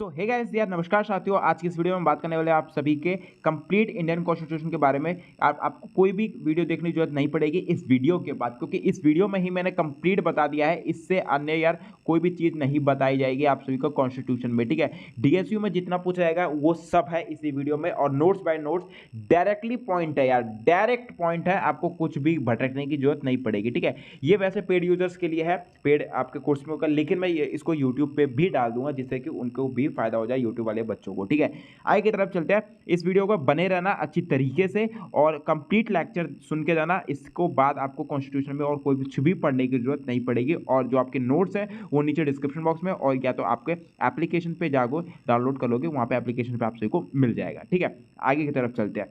सो hey guys यार नमस्कार साथियों। आज की इस वीडियो में बात करने वाले आप सभी के कंप्लीट इंडियन कॉन्स्टिट्यूशन के बारे में। आपको कोई भी वीडियो देखने की जरूरत नहीं पड़ेगी इस वीडियो के बाद, क्योंकि इस वीडियो में ही मैंने कंप्लीट बता दिया है। इससे अन्य यार कोई भी चीज़ नहीं बताई जाएगी आप सभी को कॉन्स्टिट्यूशन में, ठीक है। डीएसयू में जितना पूछा जाएगा वो सब है इसी वीडियो में, और notes by notes directly point है यार, डायरेक्ट पॉइंट है। आपको कुछ भी भटकने की जरूरत नहीं पड़ेगी, ठीक है। ये वैसे पेड यूजर्स के लिए है, पेड आपके कोर्स में होगा, लेकिन मैं इसको यूट्यूब पे भी डाल दूंगा जिससे कि उनको भी फायदा हो जाए, यूट्यूब वाले बच्चों को, ठीक है। आगे की तरफ चलते हैं। इस वीडियो को बने रहना अच्छी तरीके से और कंप्लीट लेक्चर सुन के जाना। इसको बाद आपको कॉन्स्टिट्यूशन में और कोई कुछ भी पढ़ने की जरूरत नहीं पड़ेगी, और जो आपके नोट्स है वो नीचे डिस्क्रिप्शन बॉक्स में, और या तो आपके एप्लीकेशन पे जाओ डाउनलोड कर लोगे, वहां पे एप्लीकेशन पे आप सभी को मिल जाएगा, ठीक है। आगे की तरफ चलते हैं।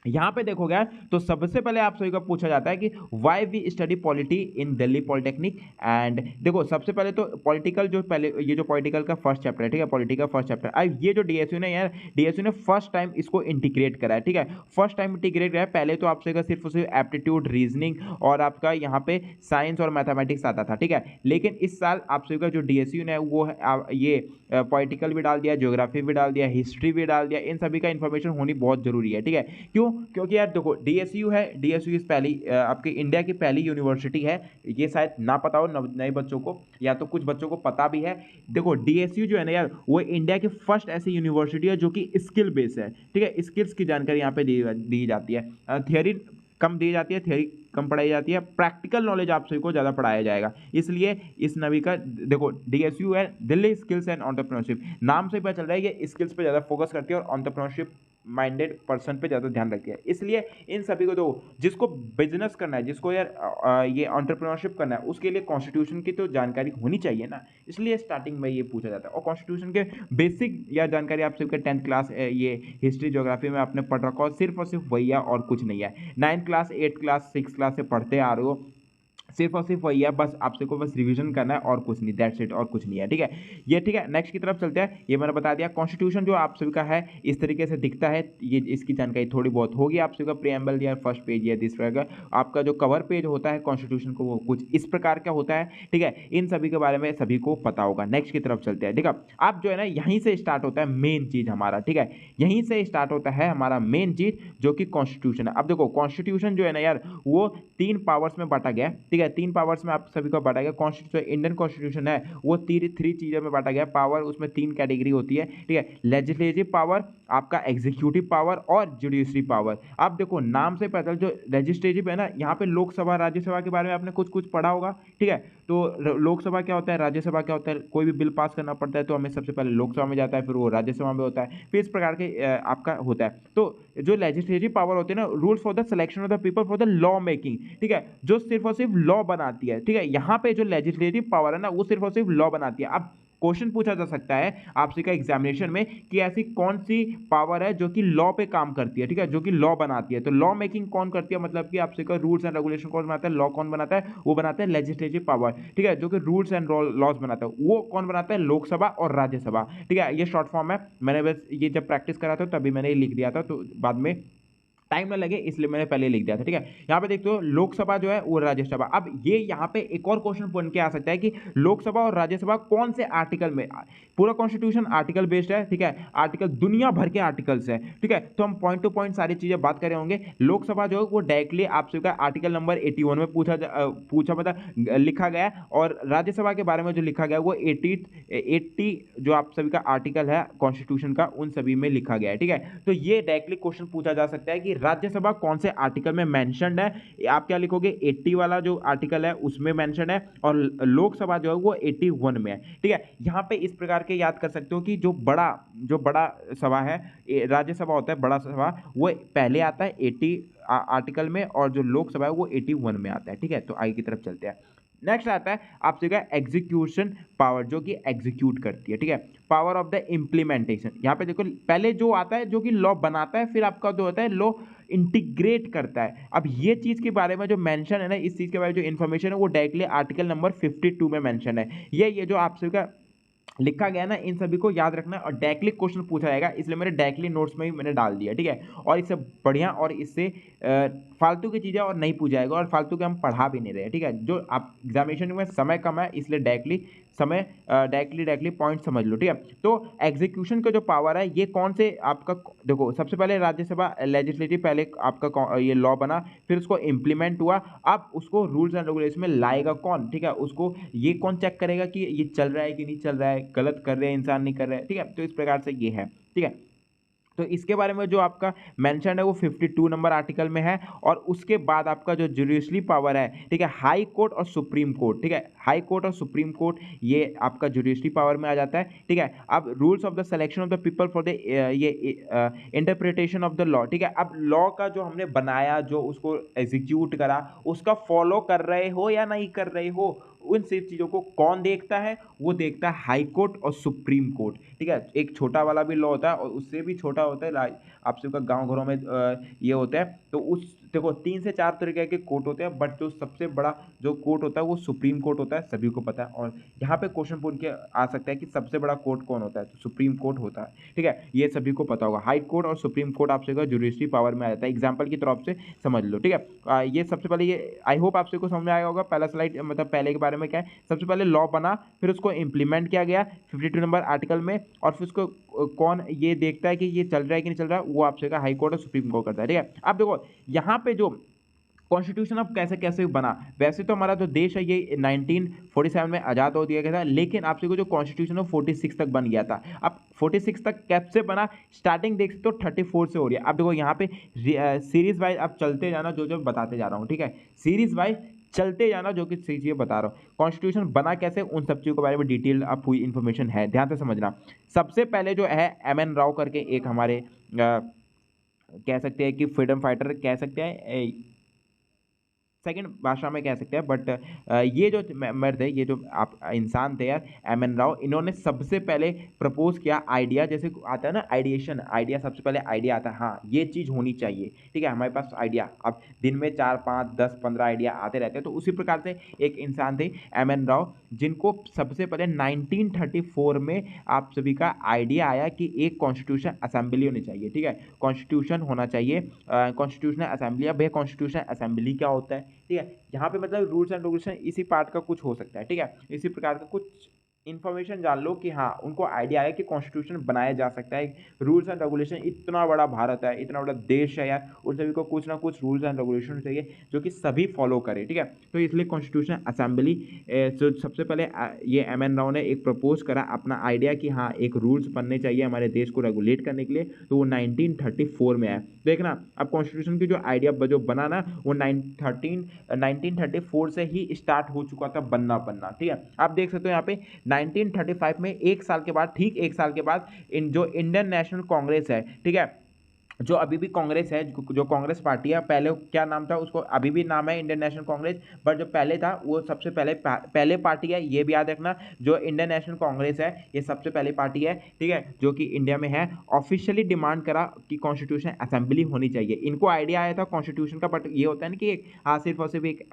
यहां पे देखोगे तो सबसे पहले आप सभी को पूछा जाता है कि why we study polity in Delhi polytechnic. And देखो सबसे पहले तो पॉलिटिकल जो पहले ये जो पॉलिटिकल का फर्स्ट चैप्टर है, ठीक है, पॉलिटिकल का फर्स्ट चैप्टर। अब ये जो डीएसयू ने यार, डीएसयू ने फर्स्ट टाइम इसको इंटीग्रेट करा है, ठीक है। फर्स्ट टाइम इंटीग्रेट करा है। पहले तो आप सभी का सिर्फ एप्टीट्यूड, रीजनिंग और आपका यहाँ पे साइंस और मैथमेटिक्स आता था, ठीक है। लेकिन इस साल आप सभी का जो डीएसयू ने वो ये पॉलिटिकल भी डाल दिया, ज्योग्राफी भी डाल दिया, हिस्ट्री भी डाल दिया। इन सभी का इन्फॉर्मेशन होनी बहुत जरूरी है, ठीक है। क्यों? क्योंकि यार देखो डीएसयू है, डीएसयू इस पहली आपके इंडिया की पहली यूनिवर्सिटी है। ये शायद ना पता हो नए बच्चों को, या तो कुछ बच्चों को पता भी है। देखो डीएसयू जो है ना यार, वो इंडिया की फर्स्ट ऐसी यूनिवर्सिटी है जो कि स्किल बेस है, ठीक है। स्किल्स की जानकारी यहाँ पे दी जाती है। थियोरी कम दी जाती है, थियोरी कम पढ़ाई जाती है, प्रैक्टिकल नॉलेज आप सभी को ज़्यादा पढ़ाया जाएगा। इसलिए इस नवी का देखो डीएसयू है दिल्ली स्किल्स एंड एंटरप्रेन्योरशिप, नाम से पता चल रहा है ये स्किल्स पे ज़्यादा फोकस करती है और एंटरप्रेन्योरशिप माइंडेड पर्सन पे ज़्यादा ध्यान रखती है। इसलिए इन सभी को, तो जिसको बिजनेस करना है, जिसको यार ये एंटरप्रेन्योरशिप करना है, उसके लिए कॉन्स्टिट्यूशन की तो जानकारी होनी चाहिए ना। इसलिए स्टार्टिंग में ये पूछा जाता है। और कॉन्स्टिट्यूशन के बेसिक या जानकारी आप सबके 10th क्लास ये हिस्ट्री ज्योग्राफी में आपने पढ़ रखा हो, सिर्फ और सिर्फ वही है और कुछ नहीं है। 9th class, 8th class, 6th class से पढ़ते आ रहे हो, सिर्फ और सिर्फ वही है। बस आपसे को बस रिवीजन करना है और कुछ नहीं, दैट्स इट, और कुछ नहीं है, ठीक है। ये ठीक है। नेक्स्ट की तरफ चलते हैं। ये मैंने बता दिया कॉन्स्टिट्यूशन जो आप सभी का है इस तरीके से दिखता है। ये इसकी जानकारी थोड़ी बहुत होगी आप सभी का। प्रीएम्बल या फर्स्ट पेज या दिस प्रकार का आपका जो कवर पेज होता है कॉन्स्टिट्यूशन को, वो कुछ इस प्रकार का होता है, ठीक है। इन सभी के बारे में सभी को पता होगा। नेक्स्ट की तरफ चलते हैं, ठीक है। आप जो है ना, यहीं से स्टार्ट होता है मेन चीज हमारा, ठीक है। यहीं से स्टार्ट होता है हमारा मेन चीज जो कि कॉन्स्टिट्यूशन है। अब देखो कॉन्स्टिट्यूशन जो है ना यार, वो 3 पावर्स में बांटा गया, ठीक है। 3 पावर्स में आप सभी को बांटा गया। कॉन्स्टिट्यूशन, इंडियन कॉन्स्टिट्यूशन है वो 3 चीजों में बांटा गया। पावर उसमें 3 कैटेगरी होती है, ठीक है। लेजिस्लेटिव पावर, आपका एग्जीक्यूटिव पावर और जुडिशरी पावर। अब देखो नाम से पता, जो लेजिस्लेटिव है ना, यहाँ पे लोकसभा राज्यसभा के बारे में आपने कुछ कुछ पढ़ा होगा, ठीक है। तो लोकसभा क्या होता है, राज्यसभा क्या होता है। कोई भी बिल पास करना पड़ता है तो हमें सबसे पहले लोकसभा में जाता है, फिर वो राज्यसभा में होता है, फिर इस प्रकार के आपका होता है। तो जो लेजिस्लेटिव पावर होती है ना, rules for the selection of the people for the law making, ठीक है, जो सिर्फ और सिर्फ लॉ बनाती है, ठीक है। यहाँ पे जो लेजिस्लेटिव पावर है ना, वो सिर्फ और सिर्फ लॉ बनाती है। अब क्वेश्चन पूछा जा सकता है आपसे का एग्जामिनेशन में कि ऐसी कौन सी पावर है जो कि लॉ पे काम करती है, ठीक है, जो कि लॉ बनाती है। तो लॉ मेकिंग कौन करती है, मतलब कि आपसे का रूल्स एंड रेगुलेशन कौन बनाता है, लॉ कौन बनाता है, वो बनाता है लेजिस्लेटिव पावर, ठीक है, जो कि रूल्स एंड लॉज बनाता है। वो कौन बनाता है, लोकसभा और राज्यसभा, ठीक है। ये शॉर्ट फॉर्म है। मैंने बस ये जब प्रैक्टिस करा था तभी मैंने ये लिख दिया था, तो बाद में टाइम ना लगे इसलिए मैंने पहले लिख दिया था, ठीक है। यहाँ पे देखते हो लोकसभा जो है वो राज्यसभा। अब ये यहाँ पे एक और क्वेश्चन बन के आ सकता है कि लोकसभा और राज्यसभा कौन से आर्टिकल में। पूरा कॉन्स्टिट्यूशन आर्टिकल बेस्ड है, ठीक है। आर्टिकल दुनिया भर के आर्टिकल्स है, ठीक है। तो हम पॉइंट टू पॉइंट सारी चीजें बात कर रहे होंगे। लोकसभा जो है वो डायरेक्टली आप सभी का आर्टिकल नंबर 81 में पूछा मतलब लिखा गया है, और राज्यसभा के बारे में जो लिखा गया है वो 80 जो आप सभी का आर्टिकल है कॉन्स्टिट्यूशन का, उन सभी में लिखा गया है, ठीक है। तो ये डायरेक्टली क्वेश्चन पूछा जा सकता है कि राज्यसभा कौन से आर्टिकल में मेंशन्ड है। आप क्या लिखोगे, 80 वाला जो आर्टिकल है उसमें मेंशन है, और लोकसभा जो है वो 81 में है, ठीक है। यहाँ पे इस प्रकार के याद कर सकते हो कि जो बड़ा सभा है, राज्यसभा होता है बड़ा सभा, वो पहले आता है 80 आर्टिकल में, और जो लोकसभा है वो 81 में आता है, ठीक है। तो आगे की तरफ चलते हैं। नेक्स्ट आता है आपसे क्या, एग्जीक्यूशन पावर, जो कि एग्जीक्यूट करती है, ठीक है। पावर ऑफ द इंप्लीमेंटेशन, यहाँ पे देखो पहले जो आता है जो कि लॉ बनाता है, फिर आपका जो होता है लॉ इंटीग्रेट करता है। अब ये चीज के बारे में जो मेंशन है ना, इस चीज के बारे में जो इन्फॉर्मेशन है वो डायरेक्टली आर्टिकल नंबर 52 में मेंशन है। ये जो आप सभी का लिखा गया ना, इन सभी को याद रखना और डायरेक्टली क्वेश्चन पूछा जाएगा, इसलिए मेरे डायरेक्टली नोट्स में ही मैंने डाल दिया, ठीक है। और इससे बढ़िया और इससे फालतू की चीज़ें और नहीं पूछा जाएगा, और फालतू के हम पढ़ा भी नहीं रहे, ठीक है। जो आप एग्जामिनेशन में समय कम है, इसलिए डायरेक्टली समय डायरेक्टली पॉइंट समझ लो, ठीक है। तो एग्जीक्यूशन का जो पावर है ये कौन से आपका, देखो सबसे पहले राज्यसभा लेजिस्लेटिव पहले आपका ये लॉ बना, फिर उसको इम्प्लीमेंट हुआ, अब उसको रूल्स एंड रेगुलेशन में लाएगा कौन, ठीक है। उसको ये कौन चेक करेगा कि ये चल रहा है कि नहीं चल रहा है, गलत कर रहे हैं इंसान नहीं कर रहा है, ठीक है। तो इस प्रकार से ये है, ठीक है। तो इसके बारे में जो आपका मेंशन है वो 52 नंबर आर्टिकल में है। और उसके बाद आपका जो जुडिशरी पावर है, ठीक है, हाई कोर्ट और सुप्रीम कोर्ट, ठीक है, हाई कोर्ट और सुप्रीम कोर्ट ये आपका जुडिशरी पावर में आ जाता है, ठीक है। अब rules of the selection of the people for the ये इंटरप्रिटेशन ऑफ द लॉ, ठीक है। अब लॉ का जो हमने बनाया, जो उसको एग्जीक्यूट करा, उसका फॉलो कर रहे हो या नहीं कर रहे हो, उन सब चीज़ों को कौन देखता है, वो देखता है हाई कोर्ट और सुप्रीम कोर्ट, ठीक है। एक छोटा वाला भी लॉ होता है और उससे भी छोटा होता है, आप सबका गांव घरों में ये होता है। तो उस देखो 3 से 4 तरीके के कोर्ट होते हैं, बट जो सबसे बड़ा जो कोर्ट होता है वो सुप्रीम कोर्ट होता है, सभी को पता है। और यहाँ पे क्वेश्चन पूछ के आ सकता है कि सबसे बड़ा कोर्ट कौन होता है, तो सुप्रीम कोर्ट होता है, ठीक है। ये सभी को पता होगा। हाई कोर्ट और सुप्रीम कोर्ट आपसे जुडिशरी पावर में आ जाता है, एग्जाम्पल की तरफ से समझ लो, ठीक है। ये सबसे पहले ये आई होप आपसे को समझ में आया होगा। पहला स्लाइड मतलब पहले के बारे में क्या है, सबसे पहले लॉ बना, फिर उसको इम्प्लीमेंट किया गया 52 नंबर आर्टिकल में, और फिर उसको कौन ये देखता है कि ये चल रहा है कि नहीं चल रहा है, वो आपसे का हाई कोर्ट और सुप्रीम कोर्ट करता है, ठीक है। अब देखो यहाँ पे जो कॉन्स्टिट्यूशन अब कैसे कैसे बना, वैसे तो हमारा जो देश है ये 1947 में आज़ाद हो दिया गया था, लेकिन आपसे को जो कॉन्स्टिट्यूशन है 46 तक बन गया था। अब 46 तक कैब से बना, स्टार्टिंग देख सकते हो 34 से हो रही है। अब देखो यहाँ पे सीरीज वाइज आप चलते जाना, जो जो बताते जा रहा हूँ, ठीक है, सीरीज वाइज चलते जाना, जो कि सही चीज़ें बता रहा हूँ। कॉन्स्टिट्यूशन बना कैसे, उन सब चीज़ों के बारे में डिटेल आप पूरी इन्फॉर्मेशन है, ध्यान से समझना। सबसे पहले जो है एम.एन. राव करके एक हमारे कह सकते हैं कि फ्रीडम फाइटर कह सकते हैं, सेकंड भाषा में कह सकते हैं, बट ये जो मर्द है, ये जो आप इंसान थे यार, एम.एन. राव, इन्होंने सबसे पहले प्रपोज किया आइडिया, जैसे आता है ना आइडिएशन, आइडिया सबसे पहले आइडिया आता है, हाँ ये चीज़ होनी चाहिए, ठीक है, हमारे पास आइडिया। अब दिन में 4, 5, 10, 15 आइडिया आते रहते हैं, तो उसी प्रकार से एक इंसान थे एम.एन. राव, जिनको सबसे पहले 1934 में आप सभी का आइडिया आया कि एक कॉन्स्टिट्यूशन असेंबली होनी चाहिए, ठीक है, कॉन्स्टिट्यूशन होना चाहिए, कॉन्स्टिट्यूशनल असेंबली। अब भैया कॉन्स्टिट्यूशनल असेंबली क्या होता है, ठीक है, यहाँ पे मतलब रूल्स एंड रेगुलेशन इसी पार्ट का कुछ हो सकता है, ठीक है, इसी प्रकार का कुछ इन्फॉर्मेशन जान लो कि हाँ उनको आइडिया है कि कॉन्स्टिट्यूशन बनाया जा सकता है। रूल्स एंड रेगुलेशन, इतना बड़ा भारत है, इतना बड़ा देश है यार, उन सभी को कुछ ना कुछ रूल्स एंड रेगुलेशन चाहिए जो कि सभी फॉलो करें, ठीक है। तो इसलिए कॉन्स्टिट्यूशन असेंबली जो सबसे पहले ये एम.एन. राव ने एक प्रपोज करा अपना आइडिया कि हाँ एक रूल्स बनने चाहिए हमारे देश को रेगुलेट करने के लिए, तो वो 1934 में आया। देखना अब कॉन्स्टिट्यूशन की जो आइडिया जो बना ना, वो 1934 से ही स्टार्ट हो चुका था बनना, ठीक है। आप देख सकते हो यहाँ पे 1935 में एक साल के बाद, ठीक एक साल के बाद, जो इंडियन नेशनल कांग्रेस है, ठीक है, जो अभी भी कांग्रेस है, जो कांग्रेस पार्टी है, पहले क्या नाम था उसको, अभी भी नाम है इंडियन नेशनल कांग्रेस, बट जो पहले था वो सबसे पहले पार्टी है, ये भी याद रखना। जो इंडियन नेशनल कांग्रेस है ये सबसे पहले पार्टी है, ठीक है, जो कि इंडिया में है। ऑफिशियली डिमांड करा कि कॉन्स्टिट्यूशन असेंबली होनी चाहिए। इनको आइडिया आया था कॉन्स्टिट्यूशन का, बट ये होता है ना कि एक सिर्फ और सिर्फ एक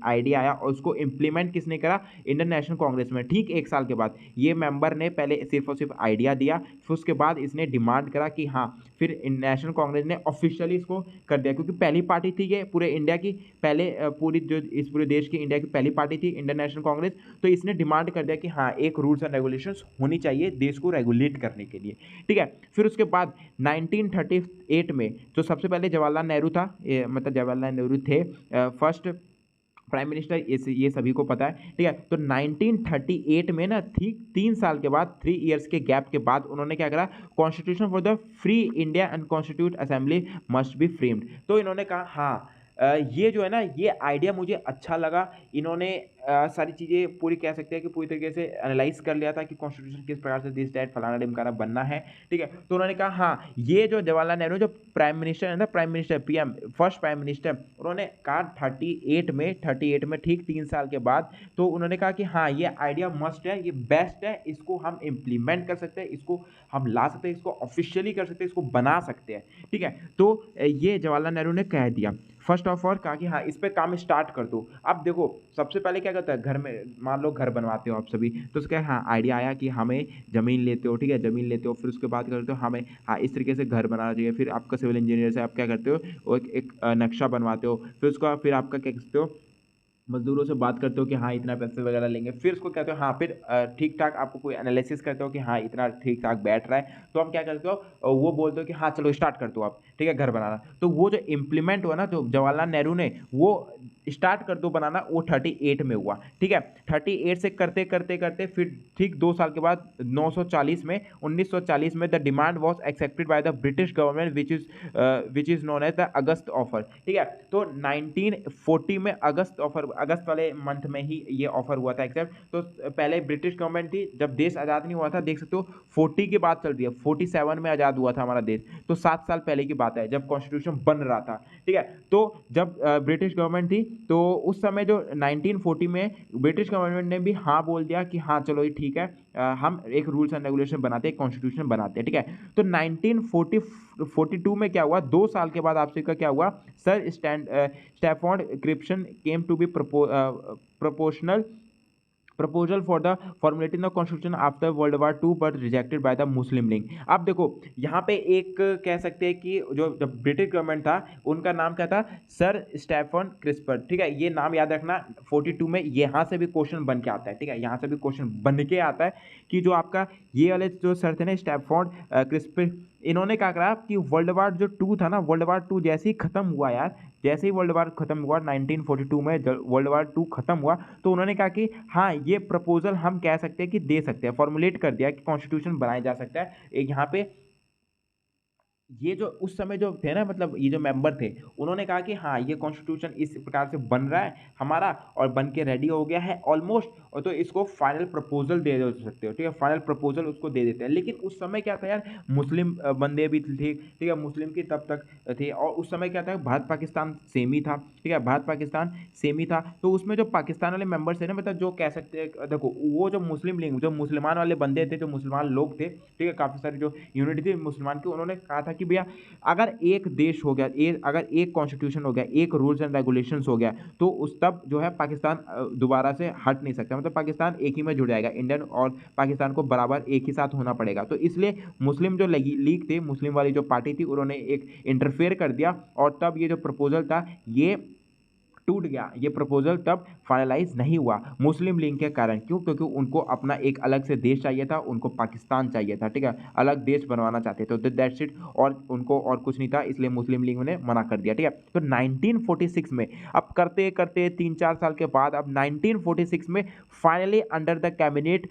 आइडिया आया और उसको इम्प्लीमेंट किसने करा, इंडियन नेशनल कांग्रेस में। ठीक एक साल के बाद ये मेंबर ने पहले सिर्फ और सिर्फ आइडिया दिया, फिर उसके बाद इसने डिमांड करा कि हाँ, फिर नेशनल कांग्रेस ने ऑफिशियली इसको कर दिया, क्योंकि पहली पार्टी थी ये पूरे इंडिया की, पहले पूरी जो इस पूरे देश की इंडिया की पहली पार्टी थी इंडियन नेशनल कांग्रेस। तो इसने डिमांड कर दिया कि हाँ एक रूल्स एंड रेगुलेशंस होनी चाहिए देश को रेगुलेट करने के लिए, ठीक है। फिर उसके बाद 1938 में जो सबसे पहले जवाहरलाल नेहरू था, मतलब जवाहरलाल नेहरू थे फर्स्ट प्राइम मिनिस्टर, ये सभी को पता है, ठीक है। तो 1938 में ना ठीक 3 साल के बाद, 3 इयर्स के गैप के बाद, उन्होंने क्या करा, constitution for the free India and constitute assembly must be framed. तो इन्होंने कहा हाँ ये जो है ना, ये आइडिया मुझे अच्छा लगा। इन्होंने सारी चीज़ें पूरी कह सकते हैं कि पूरी तरीके से एनालाइज कर लिया था कि कॉन्स्टिट्यूशन किस प्रकार से दिस डैट फलाना ढिमकाना बनना है, ठीक है। तो उन्होंने कहा हाँ ये जो जवाहरलाल नेहरू जो प्राइम मिनिस्टर है ना, prime minister PM first prime minister, उन्होंने कहा 38 में ठीक 3 साल के बाद, तो उन्होंने कहा कि हाँ ये आइडिया मस्ट है, ये बेस्ट है, इसको हम इम्प्लीमेंट कर सकते हैं, इसको हम ला सकते हैं, इसको ऑफिशियली कर सकते हैं, इसको बना सकते हैं, ठीक है। तो ये जवाहरलाल नेहरू ने कह दिया। फर्स्ट ऑफ ऑल कहा कि हाँ इस पर काम स्टार्ट कर दो। अब देखो सबसे पहले क्या करता है, घर में मान लो घर बनवाते हो आप सभी, तो उसका हाँ आइडिया आया कि हमें ज़मीन लेते हो, ठीक है, ज़मीन लेते हो, फिर उसके बाद करते हो हमें हाँ इस तरीके से घर बनाना चाहिए, फिर आपका सिविल इंजीनियर से आप क्या करते हो, वो एक नक्शा बनवाते हो, फिर आपका क्या कहते हो, मजदूरों से बात करते हो कि हाँ इतना पैसे वगैरह लेंगे, फिर उसको कहते हो हाँ, फिर ठीक ठाक आपको कोई एनालिसिस करते हो कि हाँ इतना ठीक ठाक बैठ रहा है, तो हम क्या करते हो, वो बोलते हो कि हाँ चलो स्टार्ट कर दो आप, ठीक है, घर बनाना। तो वो जो इम्प्लीमेंट हुआ ना, जो जवाहरलाल नेहरू ने वो स्टार्ट कर दो बनाना, वो 38 में हुआ, ठीक है। 38 से करते करते करते फिर ठीक 2 साल के बाद 1940 में the demand was accepted by the British government which is known as the August offer, ठीक है। तो 1940 में अगस्त वाले मंथ में ही ये ऑफर हुआ था एक्सेप्ट। तो पहले ब्रिटिश गवर्नमेंट थी, जब देश आज़ाद नहीं हुआ था, देख सकते हो 40 की बात चल रही है, 47 में आज़ाद हुआ था हमारा देश, तो 7 साल पहले की बात है जब कॉन्स्टिट्यूशन बन रहा था, ठीक है। तो जब ब्रिटिश गवर्नमेंट थी, तो उस समय जो 1940 में ब्रिटिश गवर्नमेंट ने भी हाँ बोल दिया कि हाँ चलो ये ठीक है, हम एक रूल्स एंड रेगुलेशन बनाते हैं, कॉन्स्टिट्यूशन बनाते हैं, ठीक है। तो 1942 में क्या हुआ, 2 साल के बाद आपसे का क्या हुआ, sir Stafford Cripps came to be proposal for the formulating the constitution after World War II but rejected by the Muslim League। अब देखो यहाँ पे एक कह सकते हैं कि जो जब ब्रिटिश गवर्नमेंट था, उनका नाम क्या था, सर स्टेफन क्रिस्पर, ठीक है, ये नाम याद रखना। 42 में यहाँ से भी क्वेश्चन बन के आता है, ठीक है, यहाँ से भी क्वेश्चन बन के आता है कि जो आपका ये वाले जो सर थे ना स्टैफोर्ड क्रिस्पर, इन्होंने क्या करा कि वर्ल्ड वार जो 2 था ना, वर्ल्ड वार 2 जैसे ही खत्म हुआ यार, जैसे ही वर्ल्ड वार खत्म हुआ 1942 में वर्ल्ड वार 2 खत्म हुआ, तो उन्होंने कहा कि हाँ ये प्रपोजल हम कह सकते हैं कि दे सकते हैं, फॉर्मुलेट कर दिया कि कॉन्स्टिट्यूशन बनाया जा सकता है। एक यहाँ पे ये जो उस समय जो थे ना, मतलब ये जो मेंबर थे, उन्होंने कहा कि हाँ ये कॉन्स्टिट्यूशन इस प्रकार से बन रहा है हमारा, और बन के रेडी हो गया है ऑलमोस्ट, और तो इसको फाइनल प्रपोजल दे सकते हो, ठीक है, फाइनल प्रपोजल उसको दे देते हैं। लेकिन उस समय क्या था यार, मुस्लिम बंदे भी थे, ठीक है, मुस्लिम की तब तक थे, और उस समय क्या था, भारत पाकिस्तान सेम ही था, ठीक है, भारत पाकिस्तान सेम ही था। तो उसमें जो पाकिस्तान वाले मेंबर्स थे ना, मतलब जो कह सकते हैं, देखो वो जो मुस्लिम लीग, जो मुसलमान वाले बंदे थे, जो मुसलमान लोग थे, ठीक है, काफ़ी सारी जो यूनिटी थी मुसलमान की, उन्होंने कहा था कि भैया अगर एक देश हो गया, अगर एक कॉन्स्टिट्यूशन हो गया, एक रूल्स एंड रेगुलेशंस हो गया, तो उस तब जो है पाकिस्तान दोबारा से हट नहीं सकता, मतलब पाकिस्तान एक ही में जुड़ जाएगा, इंडियन और पाकिस्तान को बराबर एक ही साथ होना पड़ेगा। तो इसलिए मुस्लिम जो लीग थी, मुस्लिम वाली जो पार्टी थी, उन्होंने एक इंटरफेयर कर दिया, और तब ये जो प्रपोजल था ये टूट गया, ये प्रपोजल तब फाइनलाइज नहीं हुआ मुस्लिम लीग के कारण। क्यों? क्योंकि उनको अपना एक अलग से देश चाहिए था, उनको पाकिस्तान चाहिए था, ठीक है, अलग देश बनवाना चाहते थे, तो दैट्स इट, और उनको और कुछ नहीं था, इसलिए मुस्लिम लीग ने मना कर दिया, ठीक है। तो 1946 में अब करते करते 3-4 साल के बाद, अब 1946 में finally under the cabinet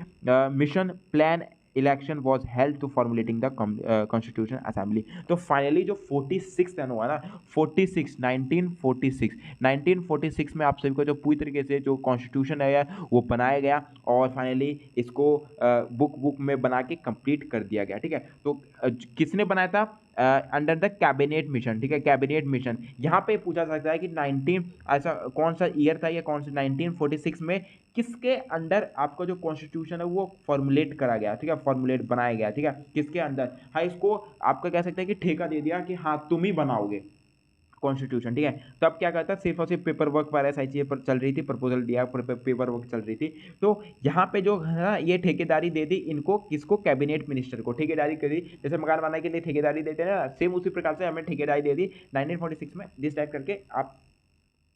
mission plan election was held to formulating the constitution assembly. तो फाइनली जो 46 रन हुआ ना, 46 1946 में आप सभी को जो पूरी तरीके से जो कॉन्स्टिट्यूशन है वो बनाया गया, और फाइनली इसको बुक में बना के कंप्लीट कर दिया गया, ठीक है। तो किसने बनाया था? अंडर द कैबिनेट मिशन, ठीक है, कैबिनेट मिशन। यहाँ पे पूछा सकता है कि 19 ऐसा कौन सा ईयर था या कौन सा 1946 में किसके अंडर आपका जो कॉन्स्टिट्यूशन है वो फॉर्मुलेट करा गया, ठीक है, फॉर्मुलेट बनाया गया, ठीक है, किसके अंदर? हाँ, इसको आपका कह सकते हैं कि ठेका दे दिया कि हाँ तुम ही बनाओगे कॉन्स्टिट्यूशन, ठीक है। तो अब क्या करता, सिर्फ और सिर्फ पेपर वर्क पर ऐसा चीज़ें चल रही थी, प्रपोजल दिया, पेपर वर्क चल रही थी। तो यहाँ पे जो है ना, ये ठेकेदारी दे दी इनको, किसको? कैबिनेट मिनिस्टर को ठेकेदारी कर दी। जैसे मकान बनाने के लिए ठेकेदारी देते हैं ना, सेम उसी प्रकार से हमें ठेकेदारी दे दी 1946 में, दिस टाइप करके आप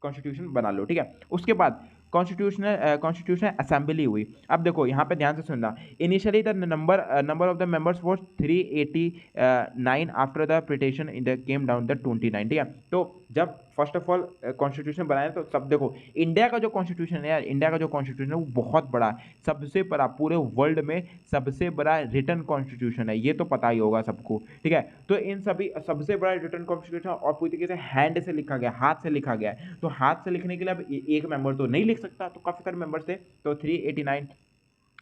कॉन्स्टिट्यूशन बना लो, ठीक है। उसके बाद कॉन्स्टिट्यूशन असेंबली हुई। अब देखो यहाँ पे ध्यान से सुनना, initially the number of the members was 389 after the petition in the came down the 29, ठीक है। तो जब फर्स्ट ऑफ ऑल कॉन्स्टिट्यूशन बनाया तो सब देखो, इंडिया का जो कॉन्स्टिट्यूशन है यार, इंडिया का जो कॉन्स्टिट्यूशन है वो बहुत बड़ा है, सबसे बड़ा, पूरे वर्ल्ड में सबसे बड़ा रिटन कॉन्स्टिट्यूशन है, ये तो पता ही होगा सबको, ठीक है। तो इन सभी सबसे बड़ा रिटन कॉन्स्टिट्यूशन, और पूरी तरीके से हैंड से लिखा गया, हाथ से लिखा गया है। तो हाथ से लिखने के लिए अब एक मेंबर तो नहीं लिख सकता, तो काफ़ी सारे मेंबर्स थे, तो 389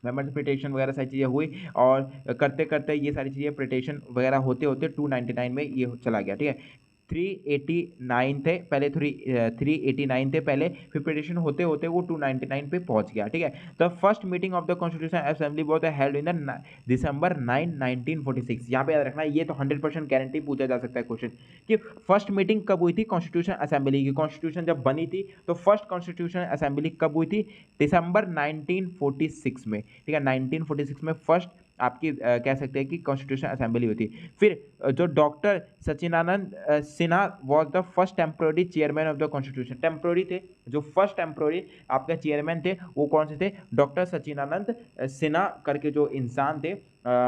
मेंबर्स पिटीशन वगैरह सारी चीज़ें हुई, और करते करते ये सारी चीज़ें पिटीशन वगैरह होते होते 299 में ये चला गया, ठीक है। 389 थे पहले, 389 थे पहले, फिर पिटिशन होते होते वो 299 पे पहुंच गया। ठीक है, the first meeting of the constitution assembly was held in the दिसंबर 9 1946। यहाँ पे याद रखना, ये तो 100% गारंटी पूछा जा सकता है क्वेश्चन कि फर्स्ट मीटिंग कब हुई थी कॉन्स्टिट्यूशन असेंबली की। कॉन्स्टिट्यूशन जब बनी थी तो फर्स्ट कॉन्स्टिट्यूशन असेंबली कब हुई थी, दिसंबर 1946 में। ठीक है, 1946 में फर्स्ट आपकी कह सकते हैं कि कॉन्स्टिट्यूशन असेंबली हुई थी। फिर जो doctor Sachchidananda Sinha was the first temporary chairman of the constitution. Temporary थे, जो फर्स्ट टेम्प्रोरी आपके चेयरमैन थे वो कौन से थे, डॉक्टर सचिदानंद सिन्हा करके जो इंसान थे,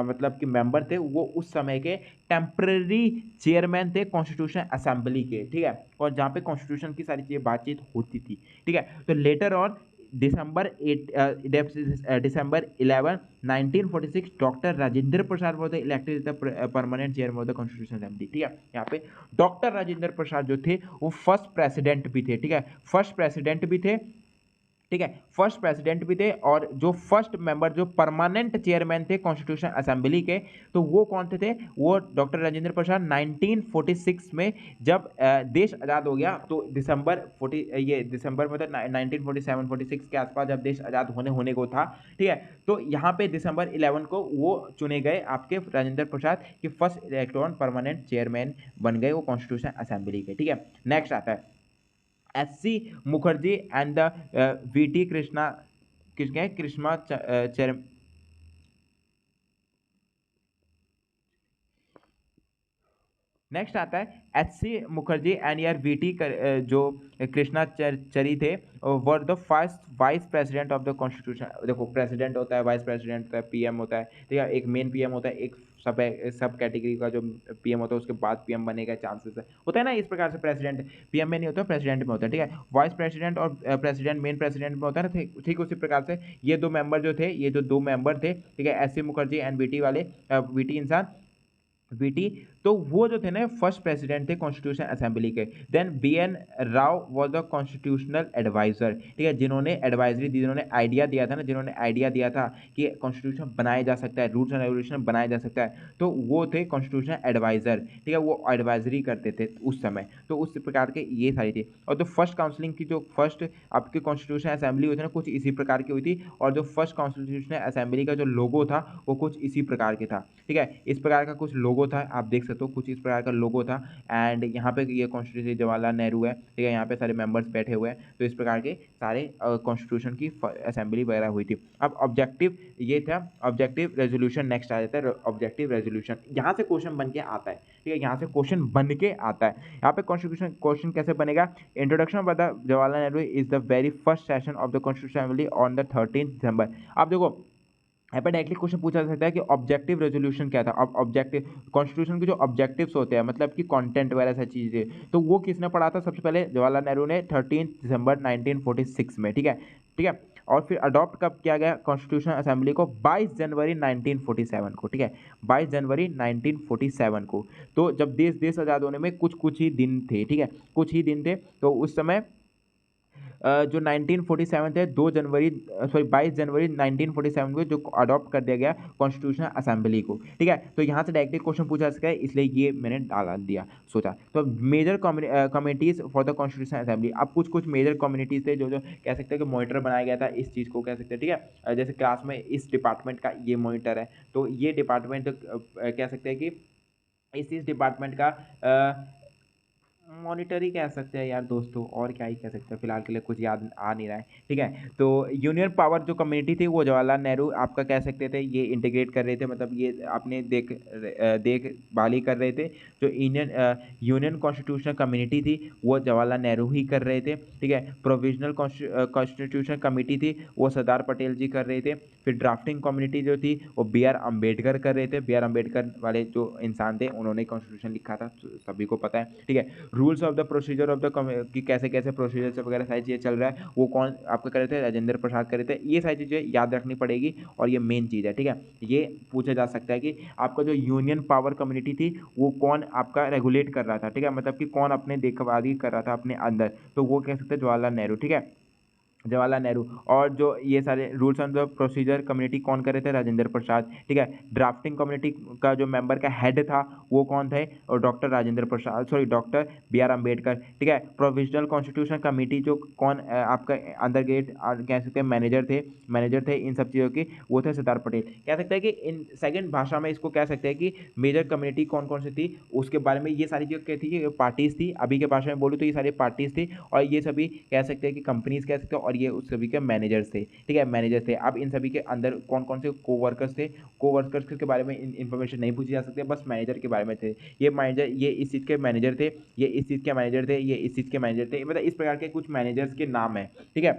मतलब कि मेंबर थे, वो उस समय के टेम्पररी चेयरमैन थे कॉन्स्टिट्यूशन असेंबली के। ठीक है, और जहाँ पे कॉन्स्टिट्यूशन की सारी चीज़ें बातचीत होती थी। ठीक है, तो later on December 11 1946 doctor Rajendra Prasad was elected the permanent chairman of the constitution assembly. ठीक है, यहाँ पे डॉक्टर राजेंद्र प्रसाद जो थे वो फर्स्ट प्रेसिडेंट भी थे। ठीक है, फर्स्ट प्रेसिडेंट भी थे। ठीक है, फर्स्ट प्रेसिडेंट भी थे, और जो फर्स्ट मेंबर जो परमानेंट चेयरमैन थे कॉन्स्टिट्यूशन असेंबली के, तो वो कौन थे वो डॉक्टर राजेंद्र प्रसाद। 1946 में जब देश आज़ाद हो गया, तो दिसंबर मतलब 1947 46 के आसपास जब देश आज़ाद होने को था। ठीक है, तो यहाँ पे दिसंबर 11 को वो चुने गए आपके राजेंद्र प्रसाद कि फर्स्ट इलेक्टोरल परमानेंट चेयरमैन बन गए वो कॉन्स्टिट्यूशन असेंबली के। ठीक है, नेक्स्ट आता है SC. Mukherjee and the VT. Krishna chair. Next आता है एच.सी. मुखर्जी एंड यार वी.टी. जो कृष्णाचारी थे, were the first vice president of the constitution. देखो, प्रेसिडेंट होता है, वाइस प्रेसिडेंट होता है, पीएम होता है। ठीक है, एक मेन पीएम होता है, एक सब कैटेगरी का जो पीएम होता है उसके बाद पीएम बनने का चांसेस होता है ना। इस प्रकार से प्रेसिडेंट पीएम में नहीं होता, प्रेसिडेंट में होता है। ठीक है, वाइस प्रेसिडेंट और प्रेसिडेंट मेन प्रेसिडेंट में होता है ना। ठीक उसी प्रकार से ये दो मेंबर जो थे, ये जो दो मेंबर थे, ठीक है, एस.सी. Mukherjee and VT. वाले, वी.टी. इंसान, वीटी, तो वो जो थे ना फर्स्ट प्रेसिडेंट थे कॉन्स्टिट्यूशन असेंबली के। Then BN. Rau was the constitutional adviser. ठीक है, जिन्होंने एडवाइजरी दी, जिन्होंने आइडिया दिया था ना, जिन्होंने आइडिया दिया था कि कॉन्स्टिट्यूशन बनाया जा सकता है, रूल्स एंड रेगुलेशन बनाया जा सकता है, तो वो थे कॉन्स्टिट्यूशन एडवाइजर। ठीक है, वो एडवाइजरी करते थे उस समय, तो उस प्रकार के ये सारी थी। और जो फर्स्ट काउंसिलिंग की जो फर्स्ट आपकी कॉन्स्टिट्यूशन असेंबली हुई थी ना, कुछ इसी प्रकार की हुई थी। और जो फर्स्ट कॉन्स्टिट्यूशन असेंबली का जो लोगो था वो कुछ इसी प्रकार के था। ठीक है, इस प्रकार का कुछ लोगो था, आप देख सकते हो कुछ इस प्रकार का लोगो था। एंड यहाँ पे ये कॉन्स्टिट्यूशन जवाहरलाल नेहरू है। ठीक है, यहाँ पे सारे मेंबर्स बैठे हुए हैं, तो इस प्रकार के सारे कॉन्स्टिट्यूशन की असेंबली वगैरह हुई थी। अब ऑब्जेक्टिव ये था, ऑब्जेक्टिव रेजोल्यूशन नेक्स्ट आ जाता है। ऑब्जेक्टिव रेजोल्यूशन यहाँ से क्वेश्चन बन के आता है। ठीक है, यहाँ से क्वेश्चन बन के आता है। यहाँ पे कॉन्स्टिट्यूशन क्वेश्चन कैसे बनेगा, introduction of the Jawaharlal Nehru is the very first session of the constitution assembly on the 13 दिसंबर। आप देखो, यहाँ पर डायरेक्टली क्वेश्चन पूछा जा सकता है कि ऑब्जेक्टिव रेजोल्यूशन क्या था। अब ऑब्जेक्टिव कॉन्स्टिट्यूशन के जो ऑब्जेक्टिव्स होते हैं, मतलब कि कंटेंट वगैरह ऐसी चीज़ें, तो वो किसने पढ़ा था सबसे पहले, जवाहरलाल नेहरू ने 13 दिसंबर 1946 में। ठीक है, ठीक है, और फिर अडॉप्ट कब किया गया कॉन्स्टिट्यूशन असेंबली को, 22 जनवरी 1947 को। ठीक है, 22 जनवरी 1947 को। तो जब देश आज़ाद होने में कुछ ही दिन थे। ठीक है, कुछ ही दिन थे, तो उस समय जो 1947 थे 22 जनवरी 1947 को जो अडॉप्ट कर दिया गया कॉन्स्टिट्यूशन असेंबली को। ठीक है, तो यहाँ से डायरेक्टली क्वेश्चन पूछा सका है, इसलिए ये मैंने डाल दिया, सोचा। तो major communities for the constitution assembly, अब कुछ मेजर कम्युनिटीज़ थे जो कह सकते हैं कि मॉनिटर बनाया गया था इस चीज़ को, कह सकते हैं। ठीक है, जैसे क्लास में इस डिपार्टमेंट का ये मॉनिटर है, तो ये डिपार्टमेंट कह सकते हैं कि इस डिपार्टमेंट का मॉनिटर ही कह सकते हैं यार दोस्तों, और क्या ही कह सकते हैं, फिलहाल के लिए कुछ याद आ नहीं रहा है। ठीक है, तो यूनियन पावर जो कम्युनिटी थी वो जवाहरलाल नेहरू आपका कह सकते थे ये इंटीग्रेट कर रहे थे, मतलब ये अपने देखभाली कर रहे थे। जो यूनियन कॉन्स्टिट्यूशनल कम्युनिटी थी वो जवाहरलाल नेहरू ही कर रहे थे। ठीक है, प्रोविजनल कॉन्स्टिट्यूशन कमेटी थी वो सरदार पटेल जी कर रहे थे। फिर ड्राफ्टिंग कम्युनिटी जो थी वो B.R. अम्बेडकर कर रहे थे। B.R. अम्बेडकर वाले जो इंसान थे उन्होंने कॉन्स्टिट्यूशन लिखा था, सभी को पता है। ठीक है, rules of the procedure of the कि कैसे कैसे प्रोसीजर वगैरह सारी चीज़ें चल रहा है वो कौन आपका कर रहे थे, राजेंद्र प्रसाद कर रहे थे। ये सारी चीज़ें याद रखनी पड़ेगी और ये मेन चीज़ है। ठीक है, ये पूछा जा सकता है कि आपका जो यूनियन पावर कम्युनिटी थी वो कौन आपका रेगुलेट कर रहा था। ठीक है, मतलब कि कौन अपने देखभाली कर रहा था अपने अंदर, तो वो कह सकते हैं जवाहरलाल नेहरू। ठीक है, जवाहरलाल नेहरू। और जो ये सारे रूल्स एंड प्रोसीजर कमेटी कौन करे थे? राजेंद्र प्रसाद। ठीक है, ड्राफ्टिंग कमेटी का जो मेंबर का हेड था वो कौन थे? और doctor Rajendra Prasad, sorry doctor B R Ambedkar. ठीक है, प्रोविजनल कॉन्स्टिट्यूशन कमेटी जो कौन आपका अंडर गेट कह सकते हैं मैनेजर थे इन सब चीज़ों की, वो थे सरदार पटेल। कह सकते हैं कि इन सेकंड भाषा में इसको कह सकते हैं कि मेजर कम्युनिटी कौन कौन सी थी उसके बारे में ये सारी चीज़ क्या थी, ये पार्टीज थी। अभी के भाषा में बोलूँ तो ये सारी पार्टीज थी और ये सभी कह सकते हैं कि कंपनीज कह सकते हैं और ये उस सभी के मैनेजर्स थे। ठीक है, मैनेजर थे। अब इन सभी के अंदर कौन कौन से को वर्कर्स थे, को वर्कर्स के बारे में इन्फॉर्मेशन नहीं पूछी जा सकती है, बस मैनेजर के बारे में थे। ये मैनेजर, ये इस चीज़ के मैनेजर थे, ये इस चीज़ के मैनेजर थे, ये इस चीज़ के मैनेजर थे, मतलब इस प्रकार के कुछ मैनेजर्स के नाम है। ठीक है,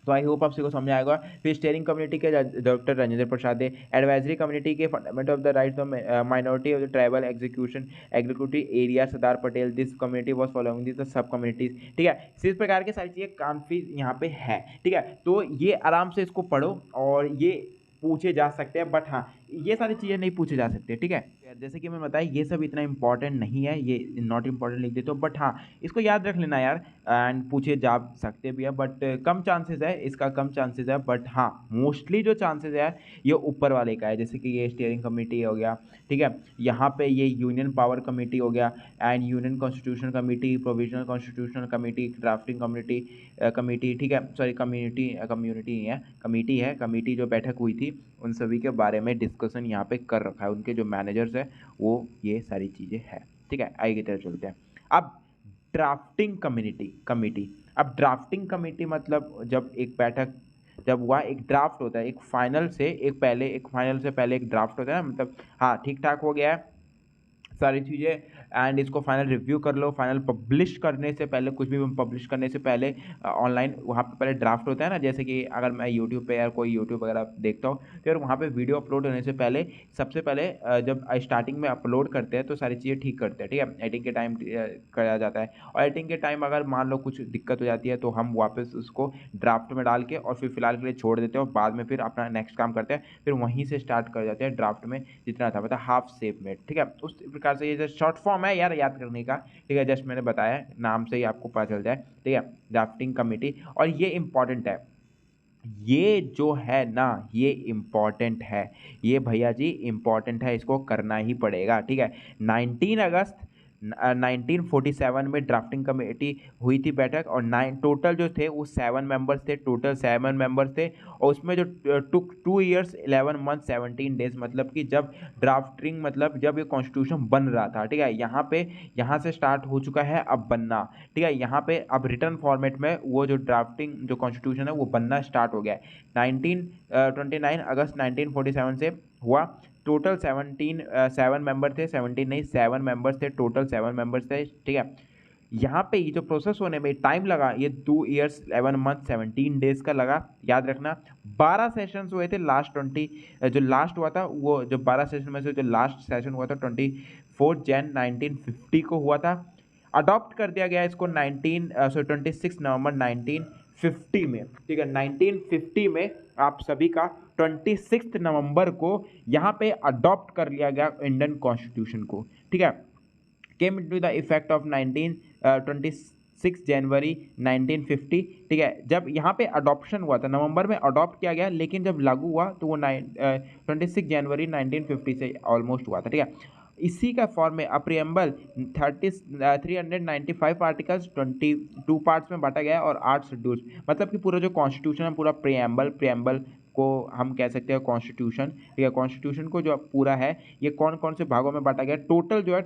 तो आई होप आप सबको समझ आएगा। फिर स्टेयरिंग कम्युनिटी के डॉक्टर राजेंद्र प्रसाद है। एडवाइजरी कम्युनिटी के fundament of the rights of minority of the tribal executive area Sardar Patel. This community was following this सब कम्युनिटीज। ठीक है, इस प्रकार के सारी चीज़ें काफ़ी यहाँ पे है। ठीक है, तो ये आराम से इसको पढ़ो और ये पूछे जा सकते हैं, बट हाँ ये सारी चीज़ें नहीं पूछे जा सकते। ठीक है, जैसे कि मैं बताया ये सब इतना इंपॉर्टेंट नहीं है, ये नॉट इंपॉर्टेंट लिख देते हो, बट हाँ इसको याद रख लेना यार, एंड पूछे जा सकते भी है, बट कम चांसेस है इसका, कम चांसेस है, बट हाँ मोस्टली जो चांसेस है ये ऊपर वाले का है। जैसे कि ये स्टीयरिंग कमेटी हो गया, ठीक है, यहाँ पे ये यूनियन पावर कमेटी हो गया, and union constitution committee, provisional constitutional committee, drafting committee, ठीक है, सॉरी कमेटी जो बैठक हुई थी उन सभी के बारे में डिस्कशन यहाँ पे कर रखा है, उनके जो मैनेजर्स है वो ये सारी चीज़ें हैं। ठीक है, आगे की तरफ चलते हैं। अब ड्राफ्टिंग कमेटी, अब ड्राफ्टिंग कमेटी मतलब जब एक बैठक जब हुआ, एक ड्राफ्ट होता है, एक फाइनल से पहले एक ड्राफ्ट होता है ना, मतलब हाँ ठीक ठाक हो गया है सारी चीज़ें, एंड इसको फाइनल रिव्यू कर लो। फाइनल पब्लिश करने से पहले, कुछ भी पब्लिश करने से पहले ऑनलाइन वहाँ पे पहले ड्राफ्ट होता है ना, जैसे कि अगर मैं यूट्यूब पे या कोई यूट्यूब वगैरह देखता हूँ तो यार वहाँ पे वीडियो अपलोड होने से पहले सबसे पहले जब स्टार्टिंग में अपलोड करते हैं तो सारी चीज़ें ठीक करते हैं। ठीक है, एडिटिंग के टाइम करा जाता है, और एडिटिंग के टाइम अगर मान लो कुछ दिक्कत हो जाती है तो हम वापस उसको ड्राफ्ट में डाल के और फिर फिलहाल के लिए छोड़ देते हैं और बाद में फिर अपना नेक्स्ट काम करते हैं, फिर वहीं से स्टार्ट कर जाते हैं ड्राफ्ट में जितना था, मतलब हाफ सेप में। ठीक है, उस प्रकार से ये जो शॉर्ट फॉर्म है यार याद करने का, ठीक है, जस्ट मैंने बताया नाम से ही आपको पता चल जाए। ठीक है, ड्राफ्टिंग कमेटी, और ये इंपॉर्टेंट है, ये जो है ना ये इम्पॉर्टेंट है, ये भैया जी इम्पॉर्टेंट है, इसको करना ही पड़ेगा। ठीक है, 19 अगस्त 1947 में ड्राफ्टिंग कमेटी हुई थी बैठक, और 9 टोटल जो थे वो 7 मेंबर्स थे, टोटल 7 मेंबर्स थे, और उसमें जो टुक 2 ईयर्स 11 मंथ 17 डेज, मतलब कि जब ड्राफ्टिंग मतलब जब ये कॉन्स्टिट्यूशन बन रहा था। ठीक है, यहाँ से स्टार्ट हो चुका है अब बनना। ठीक है, यहाँ पे अब रिटर्न फॉर्मेट में वो जो ड्राफ्टिंग जो कॉन्स्टिट्यूशन है वो बनना स्टार्ट हो गया है। 29 अगस्त 1947 से हुआ। टोटल 7 मेंबर थे, 17 नहीं 7 मेंबर्स थे, टोटल 7 मेंबर्स थे। ठीक है, यहाँ पे ये जो प्रोसेस होने में टाइम लगा, ये 2 ईयर्स 11 मंथ 17 डेज का लगा, याद रखना। 12 सेशंस हुए थे, जो लास्ट हुआ था वो, जो 12 सेशन में से जो लास्ट सेशन हुआ था 24 जन 1950 को हुआ था। अडॉप्ट कर दिया गया इसको 26 नवंबर 1950 में। ठीक है, 1950 में आप सभी का 26 नवंबर को यहाँ पे अडॉप्ट कर लिया गया इंडियन कॉन्स्टिट्यूशन को। ठीक है, came into the effect of 26 जनवरी 1950। ठीक है, जब यहाँ पे अडॉप्शन हुआ था नवंबर में अडॉप्ट किया गया, लेकिन जब लागू हुआ तो वो 26 जनवरी 1950 से ऑलमोस्ट हुआ था। ठीक है, इसी का फॉर्म में अप्रियम्बल 395 आर्टिकल्स 22 पार्ट्स में बांटा गया और 8 शेड्यूल्स, मतलब कि पूरा जो कॉन्स्टिट्यूशन है पूरा प्रियम्बल को हम कह सकते हैं कॉन्स्टिट्यूशन। ठीक है, कॉन्स्टिट्यूशन को जो पूरा है ये कौन कौन से भागों में बांटा गया, टोटल जो है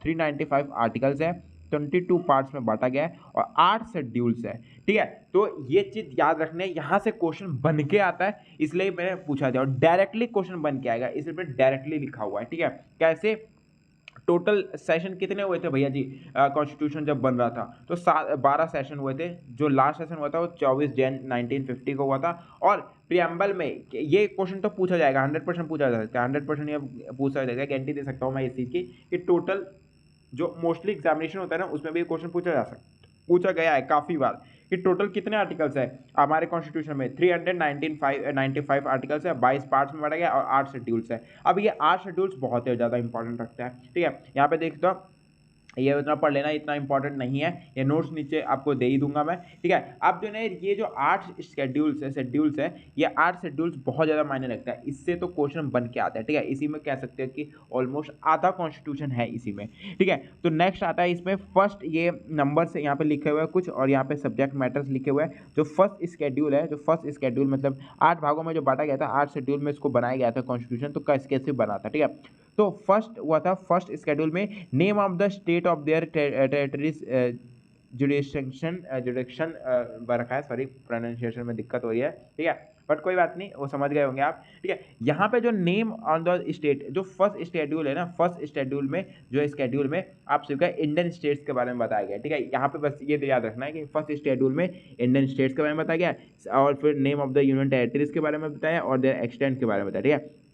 395 आर्टिकल्स है, 22 पार्ट्स में बांटा गया है और 8 शेड्यूल्स है। ठीक है, तो ये चीज याद रखने, यहाँ से क्वेश्चन बन के आता है इसलिए मैंने पूछा था, और डायरेक्टली क्वेश्चन बन के आएगा इसलिए मैंने डायरेक्टली लिखा हुआ है। ठीक है, कैसे टोटल सेशन कितने हुए थे भैया जी, कॉन्स्टिट्यूशन जब बन रहा था तो 12 सेशन हुए थे, जो लास्ट सेशन हुआ था वो 24 जन 1950 को हुआ था। और प्रियम्बल में ये क्वेश्चन तो पूछा जाएगा, 100% पूछा जा सकता है, 100% ये पूछा जाएगा, गारंटी दे सकता हूँ मैं इस चीज़ की कि टोटल जो मोस्टली एग्जामिनेशन होता है ना उसमें भी क्वेश्चन पूछा गया है काफ़ी बार कि टोटल कितने आर्टिकल्स है हमारे कॉन्स्टिट्यूशन में। 395 आर्टिकल्स है, 22 पार्ट्स में बांटा गया और 8 शेड्यूल्स है। अब ये 8 शेड्यूल्स बहुत ही ज़्यादा इंपॉर्टेंट रखता है। ठीक है, यहाँ पे देख दो ये उतना पढ़ लेना, इतना इंपॉर्टेंट नहीं है, ये नोट्स नीचे आपको दे ही दूंगा मैं, ठीक है। अब जो है ये जो 8 शेड्यूल्स है, ये 8 शेड्यूल्स बहुत ज़्यादा मायने रखता है, इससे तो क्वेश्चन बन के आता है, ठीक है। इसी में कह सकते हैं कि ऑलमोस्ट आधा कॉन्स्टिट्यूशन है इसी में, ठीक है। तो नेक्स्ट आता है इसमें फर्स्ट, ये नंबर से यहाँ पे लिखे हुए हैं कुछ, और यहाँ पे सब्जेक्ट मैटर्स लिखे हुए हैं। जो फर्स्ट स्केड्यूल है, जो फर्स्ट स्केड्यूल मतलब 8 भागों में जो बांटा गया था, 8 शेड्यूल में इसको बनाया गया था कॉन्स्टिट्यूशन, तो कैसे बना था, ठीक है। तो फर्स्ट हुआ था फर्स्ट स्केड्यूल में, name of the state of their territories जुडिक्शन रखा है, सॉरी प्रोनाउंसिएशन में दिक्कत हो रही है, ठीक है, बट कोई बात नहीं, वो समझ गए होंगे आप, ठीक है। यहाँ पे जो नेम ऑन द स्टेट, जो फर्स्ट शेड्यूल है ना, फर्स्ट शेड्यूल में जो स्केड्यूल में आप सबका इंडियन स्टेट्स के बारे में बताया गया, ठीक है। यहाँ पे बस ये याद रखना है कि फर्स्ट शेड्यूल में इंडियन स्टेट्स के बारे में बताया गया, और फिर name of the union territories के बारे में बताया, और देयर एक्सटेंट के बारे में बताया, ठीक है।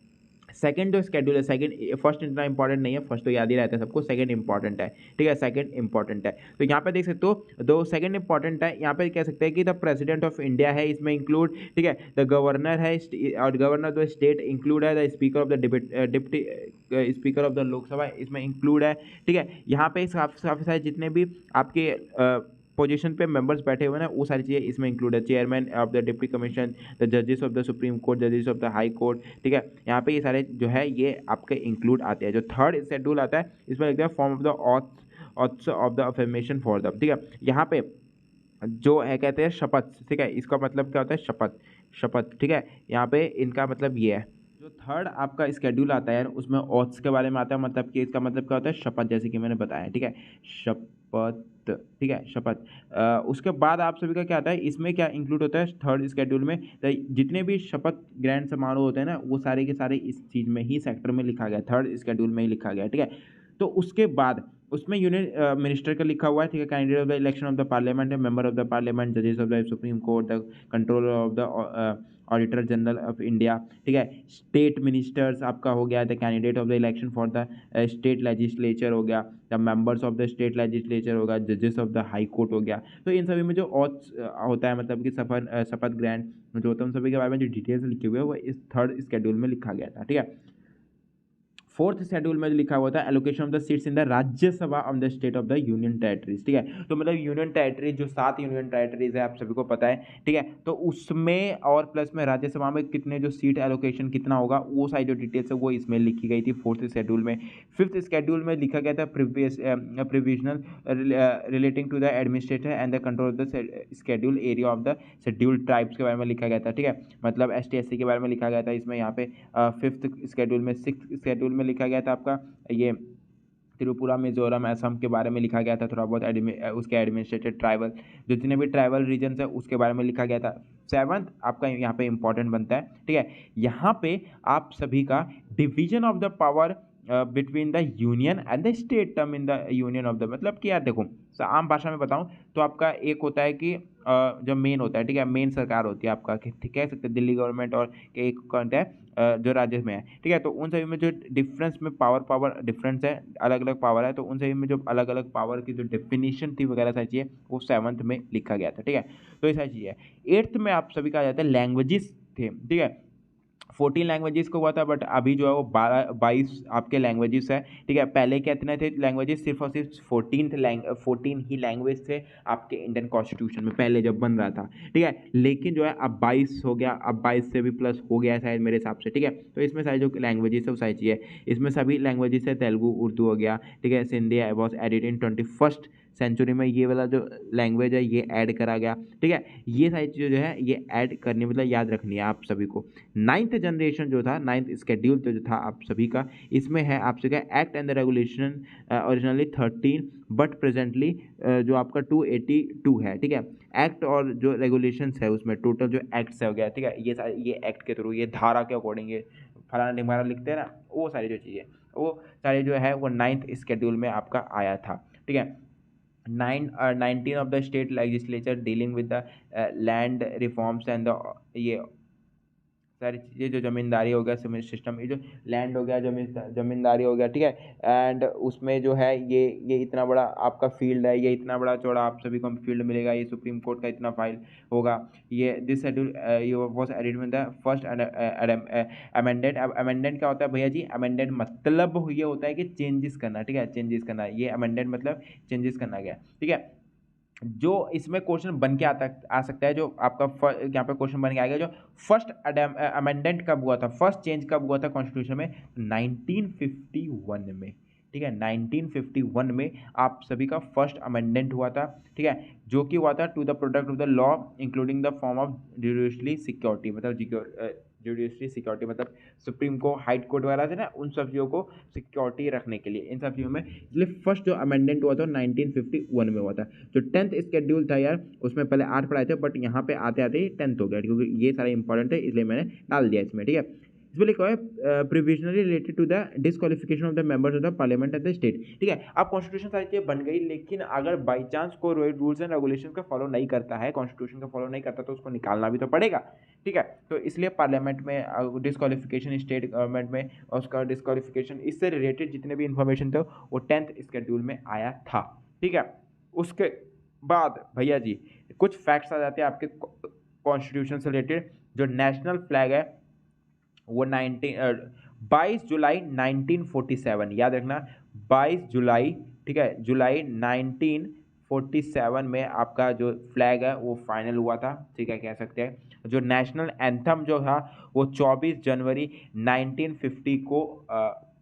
सेकंड जो स्केड्यूल है, सेकंड, फर्स्ट इतना इंपॉर्टेंट नहीं है, फर्स्ट तो याद ही रहता है सबको, सेकंड इंपॉर्टेंट है, ठीक है, सेकंड इंपॉर्टेंट है। तो यहाँ पे देख सकते हो, दो सेकंड इंपॉर्टेंट है, यहाँ पे कह सकते हैं कि द प्रेसिडेंट ऑफ इंडिया है इसमें इंक्लूड, ठीक है, द गवर्नर है, और governor of the state include है, the speaker of the deputy speaker of the Lok Sabha इसमें इंक्लूड है, ठीक है। यहाँ पे काफ़ी सारे जितने भी आपके पोजीशन पे मेंबर्स बैठे हुए हैं ना, वो सारी चीज़ें इसमें इंक्लूड है, chairman of the deputy commission, the जजेस ऑफ द सुप्रीम कोर्ट, जजेस ऑफ द हाई कोर्ट, ठीक है। यहाँ पे ये सारे जो है ये आपके इंक्लूड आते हैं। जो थर्ड शेड्यूल आता है इसमें लिखते हैं form of the oaths of the affirmation for them, ठीक है। यहाँ पे जो है कहते हैं शपथ, ठीक है, इसका मतलब क्या होता है, शपथ, ठीक है। यहाँ पे इनका मतलब ये है। जो थर्ड आपका स्केड्यूल आता है उसमें ऑथ्स के बारे में आता है, मतलब कि इसका मतलब क्या होता है, शपथ, जैसे कि मैंने बताया, ठीक है, शपथ, ठीक है, शपथ। उसके बाद आप सभी का क्या आता है, इसमें क्या इंक्लूड होता है थर्ड स्केड्यूल में, तो जितने भी शपथ ग्रहण समारोह होते हैं ना, वो सारे के सारे इस चीज़ में ही, सेक्टर में लिखा गया, थर्ड स्केड्यूल में ही लिखा गया, ठीक है। तो उसके बाद उसमें यूनियन मिनिस्टर का लिखा हुआ है, ठीक है, candidate of the election of the parliament, member of the parliament, जजेस of the supreme court, the controller of the auditor general of India, ठीक है। स्टेट मिनिस्टर्स आपका हो गया, the candidate of the election for the state legislature हो गया, the members of the state legislature होगा, जजेस ऑफ द हाई कोर्ट हो गया। तो इन सभी में जो ऑथ्स होता है, मतलब कि शपथ ग्रहण जो होता है, उन सभी के बारे में जो डिटेल्स लिखे हुए हैं वो इस थर्ड स्केड्यूल में लिखा गया था, ठीक है। फोर्थ शेड्यूल में जो लिखा हुआ था, allocation of the seats in the Rajya Sabha of the state of the union territories, ठीक है। तो मतलब यूनियन टेरिटरीज जो 7 यूनियन टेरिटरीज है आप सभी को पता है, ठीक है। तो उसमें और प्लस में राज्यसभा में कितने जो सीट एलोकेशन कितना होगा, वो सारी जो डिटेल्स है वो इसमें लिखी गई थी फोर्थ शेड्यूल में। फिफ्थ शेड्यूल में लिखा गया था provisional relating to the administrator and the control of the schedule area of the scheduled tribes के बारे में लिखा गया था, ठीक है, मतलब ST SC के बारे में लिखा गया था इसमें। यहाँ पे फिफ्थ शेड्यूल में, सिक्स शेड्यूल में लिखा गया था आपका ये त्रिपुरा, मिजोरम, असम के बारे में लिखा गया था, थोड़ा बहुत उसके एडमिनिस्ट्रेटेड ट्राइबल, जितने भी ट्राइबल रीजन्स है उसके बारे में लिखा गया था। सेवंथ आपका यहाँ पे इंपॉर्टेंट बनता है, ठीक है, यहाँ पे आप सभी का division of the power between the union and the state term in the union of the, मतलब कि यार देखो आम भाषा में बताऊं तो आपका एक होता है कि जो मेन होता है, ठीक है, मेन सरकार होती है आपका, ठीक कह सकते हैं दिल्ली गवर्नमेंट, और एक कौन है जो राज्य में है, ठीक है। तो उन सभी में जो डिफरेंस में पावर डिफरेंस है, अलग अलग पावर है, तो उन सभी में जो अलग अलग पावर की जो डेफिनेशन थी वगैरह सारी चीज़ें वो सेवंथ में लिखा गया था, ठीक है। तो ये सारी चीज़ें है। एट्थ में आप सभी का आ जाता है लैंग्वेजेस थे, ठीक है, 14 लैंग्वेजेस को हुआ था, बट अभी जो है वो 22 आपके लैंग्वेजेस है, ठीक है। पहले कितने थे लैंग्वेजेस, सिर्फ और सिर्फ 14 ही लैंग्वेज थे आपके इंडियन कॉन्स्टिट्यूशन में पहले जब बन रहा था, ठीक है। लेकिन जो है अब 22 हो गया, अब 22 से भी प्लस हो गया है शायद मेरे हिसाब से, ठीक है। तो इसमें सारी जो लैंग्वेजेस है वो सारी चीज़ें, इसमें सभी लैंग्वेजेस है, तेलुगु, उर्दू हो गया, ठीक है। Sindhi was added in 21st century में, ये वाला जो लैंग्वेज है ये ऐड करा गया, ठीक है। ये सारी चीज़ें जो है ये ऐड करनी, मतलब याद रखनी है आप सभी को। 9th जनरेशन जो था, 9th शेड्यूल जो था आप सभी का, इसमें है आप सभी का act and the regulation originally 13 but presently जो आपका 282 है, ठीक है। एक्ट और जो रेगुलेशंस है उसमें टोटल जो एक्ट्स है हो गया, ठीक है, ये एक्ट के थ्रू, ये धारा के अकॉर्डिंग ये फलाना ढिमारा लिखते हैं ना, वो सारी जो चीज़ें, वो सारे जो है वो 9th शेड्यूल में आपका आया था, ठीक है। 19 of the state legislature dealing with the land reforms and the ये सारी चीज़ें, जो ज़मींदारी हो गया सिस्टम, ये जो लैंड हो गया, ज़मींदारी हो गया, ठीक है। एंड उसमें जो है ये इतना बड़ा आपका फील्ड है, ये इतना बड़ा चौड़ा आप सभी को फील्ड मिलेगा, ये सुप्रीम कोर्ट का इतना फाइल होगा। ये दिस शेड्यूल ये was added with the first amended. अब अमेंडेड क्या होता है भैया जी? अमेंडेड मतलब ये होता है कि चेंजेस करना, ठीक है, चेंजेस करना। ये अमेंडेड मतलब चेंजेस करना गया, ठीक है। जो इसमें क्वेश्चन बन के आ सकता है, जो आपका यहाँ पे क्वेश्चन बन के आएगा, जो फर्स्ट अमेंडेंट कब हुआ था, फर्स्ट चेंज कब हुआ था कॉन्स्टिट्यूशन में? 1951 में, ठीक है। 1951 में आप सभी का फर्स्ट अमेंडेंट हुआ था, ठीक है, जो कि हुआ था to the product of the law including the form of judiciary security, मतलब जुडिशरी सिक्योरिटी मतलब सुप्रीम कोर्ट, हाई कोर्ट वगैरह थे ना, उन सब चीज़ों को सिक्योरिटी रखने के लिए, इन सब चीज़ों में। इसलिए फर्स्ट जो अमेंडेंट हुआ था 1951 में हुआ था। जो 10th स्केड्यूल था यार, उसमें पहले 8 पढ़ाए थे, बट यहाँ पे आते आते ही 10th हो गया, क्योंकि ये सारा इंपॉर्टेंट है, इसलिए मैंने डाल दिया इसमें, ठीक है। इसमें लिखा है provisionally related to the disqualification of the members of the parliament at the state, ठीक है। अब कॉन्स्टिट्यूशन सारी चीज़ें बन गई, लेकिन अगर बाई चांस कोई रूल्स एंड रेगुलेशन का फॉलो नहीं करता है, कॉन्स्टिट्यूशन का फॉलो नहीं करता, तो उसको निकालना भी तो पड़ेगा, ठीक है। तो इसलिए पार्लियामेंट में डिस्क्वालिफिकेशन, स्टेट गवर्नमेंट में उसका डिस्क्वालिफिकेशन, इससे रिलेटेड जितने भी इंफॉर्मेशन थे वो 10th स्केड्यूल में आया था, ठीक है। उसके बाद भैया जी कुछ फैक्ट्स आ जाते हैं आपके कॉन्स्टिट्यूशन से रिलेटेड। जो नेशनल फ्लैग है वो 22 जुलाई 1947, याद रखना 22 जुलाई, ठीक है, जुलाई 1947 में आपका जो फ्लैग है वो फाइनल हुआ था, ठीक है, कह सकते हैं। जो नेशनल एंथम जो था वो 24 जनवरी 1950 को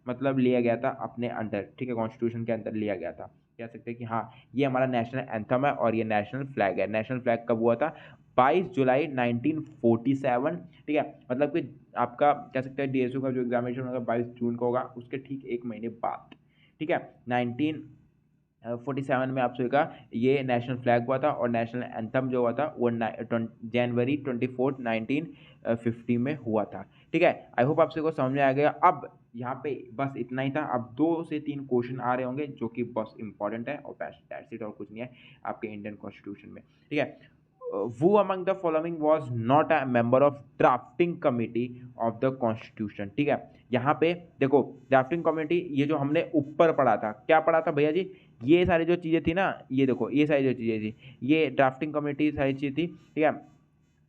मतलब लिया गया था अपने अंडर, ठीक है, कॉन्स्टिट्यूशन के अंदर लिया गया था। कह सकते हैं कि हाँ ये हमारा नेशनल एंथम है और ये नेशनल फ्लैग है। नेशनल फ्लैग कब हुआ था? 22 जुलाई 1947, ठीक है, मतलब कि आपका कह सकते हैं डीएसयू का जो एग्जामिनेशन होगा 22 जून को होगा, उसके ठीक एक महीने बाद, ठीक है। 1947 में आप सभी का ये नेशनल फ्लैग हुआ था, और नेशनल एंथम जो हुआ था वो जनवरी 24 1950 में हुआ था, ठीक है। आई होप आप सभी को समझ में आ गया। अब यहाँ पे बस इतना ही था। अब 2 से 3 क्वेश्चन आ रहे होंगे जो कि बस इंपॉर्टेंट है, और दैट्स इट, और कुछ नहीं है आपके इंडियन कॉन्स्टिट्यूशन में, ठीक है। Who among the following was not a member of drafting committee of the constitution, ठीक है। यहाँ पे देखो ड्राफ्टिंग कमेटी, ये जो हमने ऊपर पढ़ा था, क्या पढ़ा था भैया जी? ये सारी जो चीज़ें थी ना, ये देखो ये सारी जो चीज़ें थी, ये ड्राफ्टिंग कमेटी सारी चीज़ थी, ठीक है।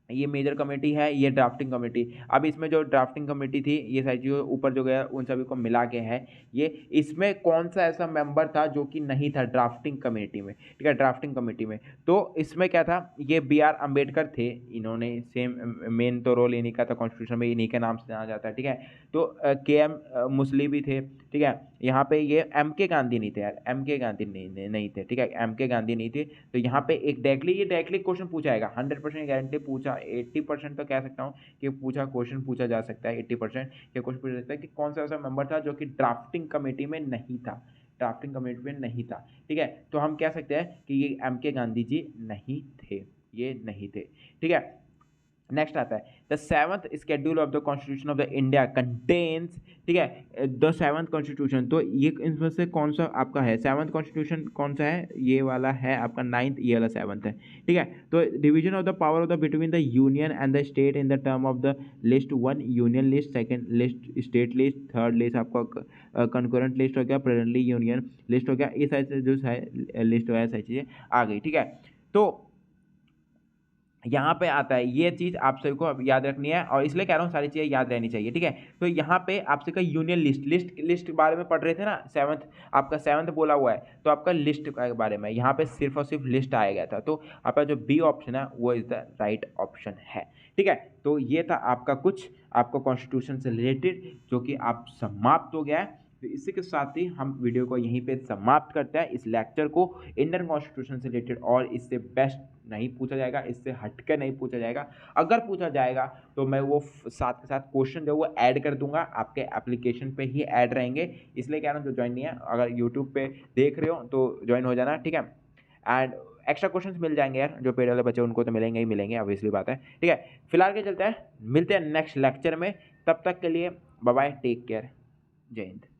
ये मेजर कमेटी है, ये ड्राफ्टिंग कमेटी। अब इसमें जो ड्राफ्टिंग कमेटी थी, ये सारी चीज़ें ऊपर जो गया उन सभी को मिला के है ये। इसमें कौन सा ऐसा मेंबर था जो कि नहीं था ड्राफ्टिंग कमेटी में, ठीक है, ड्राफ्टिंग कमेटी में? तो इसमें क्या था, ये BR अम्बेडकर थे, इन्होंने सेम मेन तो रोल इन्हीं का था कॉन्स्टिट्यूशन में, इन्हीं के नाम से जाना जाता है, ठीक है। तो KM मुस्ली भी थे, ठीक है। यहाँ पे ये MK गांधी नहीं थे यार, MK गांधी नहीं थे, ठीक है, MK गांधी नहीं थे। तो यहाँ पे एक डायरेक्टली क्वेश्चन पूछा जाएगा, 100% गारंटी पूछा, 80% तो कह सकता हूँ कि क्वेश्चन पूछा जा सकता है, 80% ये क्वेश्चन पूछा सकता है कि कौन सा ऐसा मेंबर था जो कि ड्राफ्टिंग कमेटी में नहीं था, ड्राफ्टिंग कमेटी में नहीं था, ठीक है। तो हम कह सकते हैं कि ये MK गांधी जी नहीं थे, ये नहीं थे, ठीक है। नेक्स्ट आता है the 7th schedule of the constitution of the India contains, ठीक है, द 7th कॉन्स्टिट्यूशन। तो ये इनमें से कौन सा आपका है 7th कॉन्स्टिट्यूशन? कौन सा है? ये वाला है आपका 9th, ये वाला 7th है, ठीक है। तो division of the power of the between the union and the state in the term of the list 1 union list, second list state list, third list आपका कंकरेंट लिस्ट हो गया, प्रेजेंटली यूनियन लिस्ट हो गया, ये सारी जो है list हो गया, सारी चीज़ें आ गई, ठीक है। तो यहाँ पे आता है ये चीज़ आप सभी को अब याद रखनी है, और इसलिए कह रहा हूँ सारी चीज़ें याद रहनी चाहिए, ठीक है। तो यहाँ पे आप सभी का यूनियन लिस्ट के बारे में पढ़ रहे थे ना, 7th आपका 7th बोला हुआ है, तो आपका लिस्ट के बारे में यहाँ पे सिर्फ और सिर्फ लिस्ट आया गया था। तो आपका जो B ऑप्शन है वो इज द राइट ऑप्शन है, ठीक है। तो ये था आपका कुछ आपको कॉन्स्टिट्यूशन से रिलेटेड जो कि आप समाप्त हो गया है। तो इसी के साथ ही हम वीडियो को यहीं पे समाप्त करते हैं, इस लेक्चर को इंडियन कॉन्स्टिट्यूशन से रिलेटेड, और इससे बेस्ट नहीं पूछा जाएगा, इससे हटकर नहीं पूछा जाएगा। अगर पूछा जाएगा तो मैं वो साथ के साथ क्वेश्चन जो वो ऐड कर दूंगा, आपके एप्लीकेशन पे ही ऐड रहेंगे, इसलिए कह रहा हूँ जो ज्वाइन नहीं है, अगर यूट्यूब पे देख रहे हो तो ज्वाइन हो जाना, ठीक है। एंड एक्स्ट्रा क्वेश्चंस मिल जाएंगे यार, जो पेड वाले बच्चे उनको तो मिलेंगे ही मिलेंगे, ऑब्वियसली बात है, ठीक है। फिलहाल के चलते हैं, मिलते हैं नेक्स्ट लेक्चर में, तब तक के लिए बाय बाय, टेक केयर, जय हिंद।